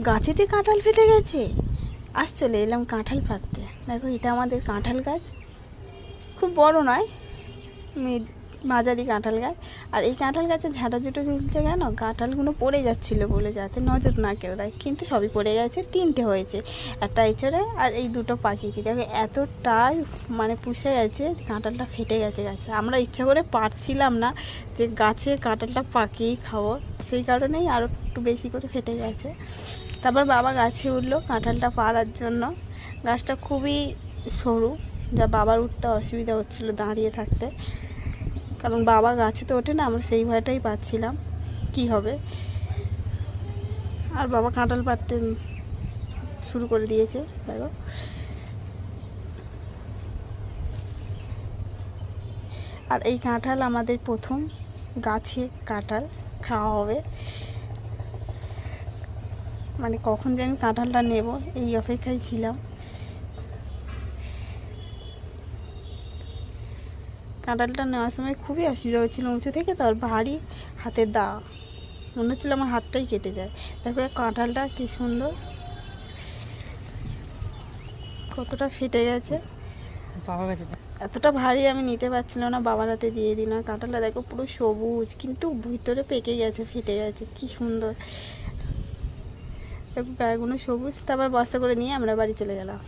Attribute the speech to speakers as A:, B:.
A: গাছেতে কাঁঠাল ফেটে গেছে। আজ চলে এলাম কাঁঠাল পাড়তে। দেখো এটা আমাদের কাঁঠাল গাছ, খুব বড় নয়, মাঝারি কাঁঠাল গাছ। আর এই কাঁঠাল গাছে ঝাঁটা জুটো ঝুলছে কেন? কাঁঠালগুলো পড়ে যাচ্ছিলো বলে, যাতে নজর না কেউ দেয়, কিন্তু সবই পড়ে গেছে। 3টে হয়েছে, একটা এঁচড়ে আর এই 2টো পাকিয়েছি। দেখো এতটাই মানে পুষে গেছে, কাঁঠালটা ফেটে গেছে গাছে। আমরা ইচ্ছা করে পারছিলাম না যে গাছে কাঁঠালটা পাকিয়েই খাবো, সেই কারণেই আরও একটু বেশি করে ফেটে গেছে। তারপর বাবা গাছে উঠলো কাঁঠালটা পাড়ার জন্য। গাছটা খুবই সরু, যা বাবার উঠতে অসুবিধা হচ্ছিলো দাঁড়িয়ে থাকতে, কারণ বাবা গাছে তো ওঠে না। আমরা সেই ভয়টাই পাচ্ছিলাম কি হবে। আর বাবা কাঁঠাল পাড়তে শুরু করে দিয়েছে। দেখো আর এই কাঁঠাল আমাদের প্রথম গাছে কাঁঠাল খাওয়া হবে। মানে কখন যে আমি কাঁঠালটা নেব এই অপেক্ষায় ছিলাম। কাঁঠালটা নেওয়ার সময় খুবই অসুবিধা হচ্ছিলো, উঁচু থেকে তো, আর ভারী, হাতের দা, মনে হচ্ছিলো আমার হাতটাই কেটে যায়। দেখো কাঁঠালটা কি সুন্দর, কতটা ফেটে গেছে।
B: বাবা গেছে,
A: এতটা ভারী আমি নিতে পারছিলাম না, বাবার হাতে দিয়ে দিই না। কাঁঠালটা দেখো পুরো সবুজ, কিন্তু ভিতরে পেকে গেছে, ফেটে গেছে, কি সুন্দর। দেখো গায়েগুলো সবুজ। তারপর বস্তা করে নিয়ে আমরা বাড়ি চলে গেলাম।